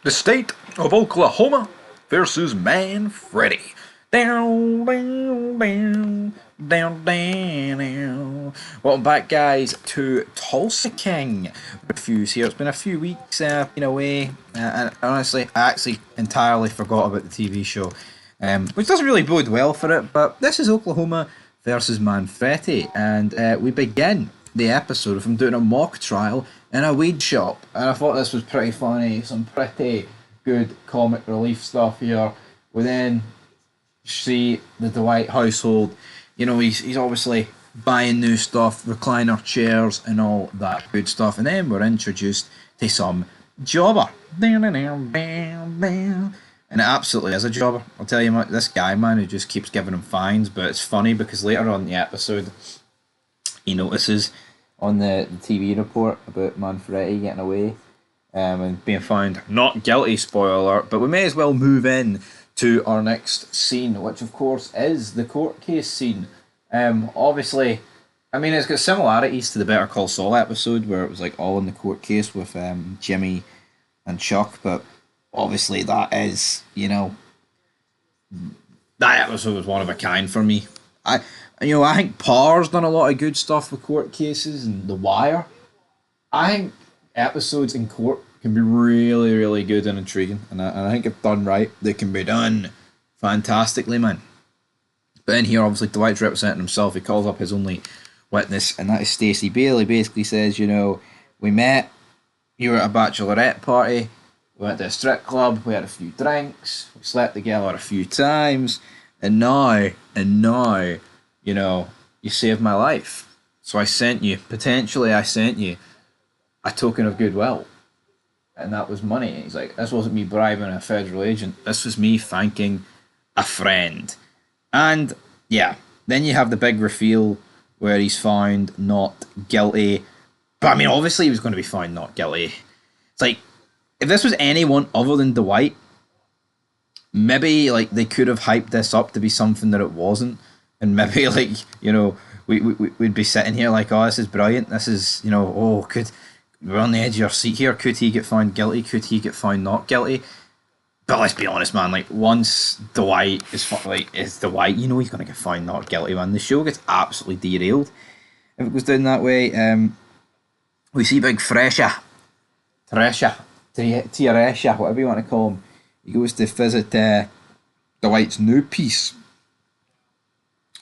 The state of Oklahoma versus Manfredi. Down, down, down, down, down, down. Welcome back, guys, to Tulsa King reviews here. It's been a few weeks, been away, and honestly, I actually entirely forgot about the TV show, which doesn't really bode well for it. But this is Oklahoma versus Manfredi, and we begin the episode of him doing a mock trial in a weed shop, and I thought this was pretty funny. Some pretty good comic relief stuff here. We then see the Dwight household. You know, he's obviously buying new stuff, recliner chairs, and all that good stuff. And then we're introduced to some jobber. And it absolutely is a jobber. I'll tell you what, this guy, man, who just keeps giving him fines. But it's funny because later on in the episode, he notices on the TV report about Manfredi getting away and being found not guilty, spoiler alert. But we may as well move in to our next scene, which of course is the court case scene. Obviously, I mean, it's got similarities to the Better Call Saul episode where it was like all in the court case with Jimmy and Chuck, but obviously that is, you know, that episode was one of a kind for me. I think Parr's done a lot of good stuff with court cases and The Wire. I think episodes in court can be really, really good and intriguing, and I think if done right, they can be done fantastically, man. But in here, obviously, Dwight's representing himself. He calls up his only witness, and that is Stacey Bailey. Basically says, you know, we met, you were at a bachelorette party, we went to a strip club, we had a few drinks, we slept together a few times, and now, you know, you saved my life. So I sent you a token of goodwill. And that was money. And he's like, this wasn't me bribing a federal agent. This was me thanking a friend. And yeah, then you have the big reveal where he's found not guilty. But I mean, obviously he was going to be found not guilty. It's like, if this was anyone other than Dwight, maybe like they could have hyped this up to be something that it wasn't. And maybe like, you know, we'd be sitting here like, oh, this is brilliant. This is, you know, we're on the edge of your seat here. Could he get found guilty? Could he get found not guilty? But let's be honest, man. Like, once Dwight is Dwight, you know he's gonna get found not guilty, man. The show gets absolutely derailed if it goes down that way. We see Big Tiresha, whatever you want to call him. He goes to visit Dwight's new piece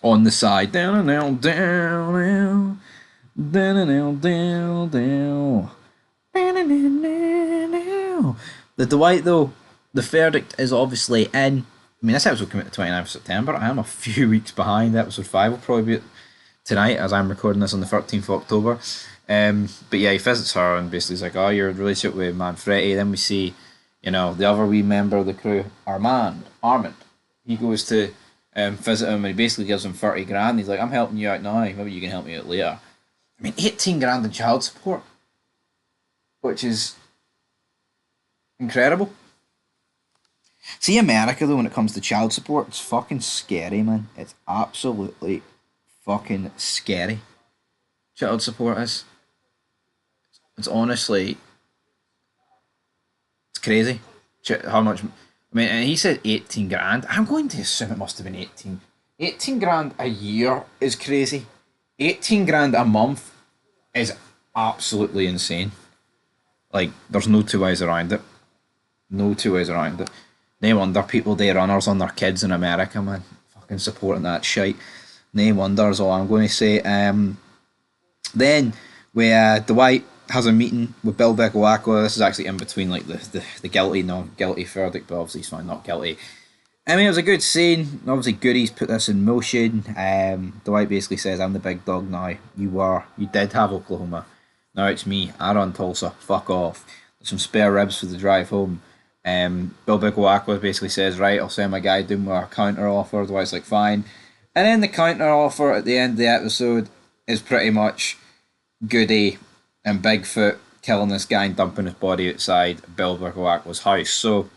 on the side. Down, down, down, down, down, down. The Dwight, though, the verdict is obviously in. I mean, this episode came out the 29th of September. I am a few weeks behind. Episode 5 will probably be tonight as I'm recording this on the 13th of October. But yeah, he visits her and basically is like, oh, you're in a relationship with Manfredi. Then we see, you know, the other wee member of the crew, Armand. He goes to visit him and he basically gives him 30 grand. He's like, I'm helping you out now. Maybe you can help me out later. I mean, 18 grand in child support, which is incredible. See, America, though, when it comes to child support, it's fucking scary, man. It's absolutely fucking scary. Child support is. It's honestly, it's crazy. How much, I mean, and he said 18 grand. I'm going to assume it must have been 18. 18 grand a year is crazy. 18 grand a month is absolutely insane. Like, there's no two ways around it. No two ways around it. No wonder people do runners on their kids in America, man. Fucking supporting that shite. No wonder is all I'm going to say. Then, where Dwight has a meeting with Bill Bicklewacko. This is actually in between like the guilty, non guilty verdict, but obviously he's found not guilty. I mean, it was a good scene. Obviously, Goodies put this in motion. Dwight basically says, I'm the big dog now. You did have Oklahoma. Now it's me. I run Tulsa. Fuck off. There's some spare ribs for the drive home. Bill Bicklewacko basically says, right, I'll send my guy down with a counter offer. Dwight's like, fine. And then the counter offer at the end of the episode is pretty much Goody and Bigfoot killing this guy and dumping his body outside Bill Bicklewacko's house. So,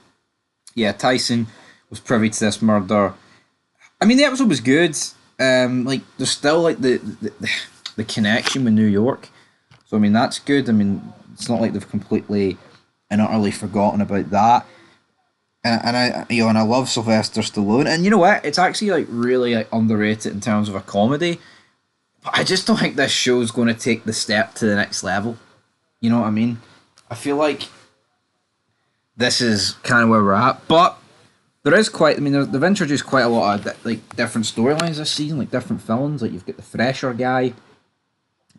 yeah, Tyson was privy to this murder. I mean, the episode was good. Like, there's still like the connection with New York. So I mean, that's good. I mean, it's not like they've completely and utterly forgotten about that. And I love Sylvester Stallone, and you know what? It's actually like really like underrated in terms of a comedy. But I just don't think this show's going to take the step to the next level. You know what I mean? I feel like this is kind of where we're at, but there is quite. I mean, they've introduced quite a lot of like different storylines this season, like different villains. Like you've got the Thresher guy.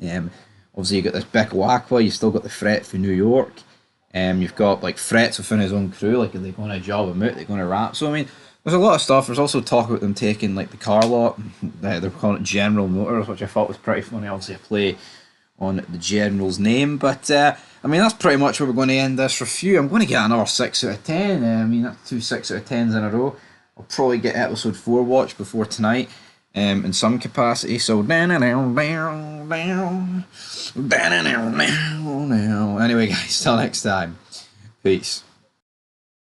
Obviously you got this Bick Wakwa. You still got the Threat for New York. You've got like threats within his own crew. Like are they going to job him out? They're going to rap. So I mean, there's a lot of stuff. There's also talk about them taking like the car lot. They're calling it General Motors, which I thought was pretty funny. Obviously a play on the General's name, but I mean that's pretty much where we're going to end this review. I'm going to get another 6 out of 10. I mean that's 2 6 out of 10s in a row. I'll probably get episode 4 watched before tonight, in some capacity. So anyway, guys, till next time, peace.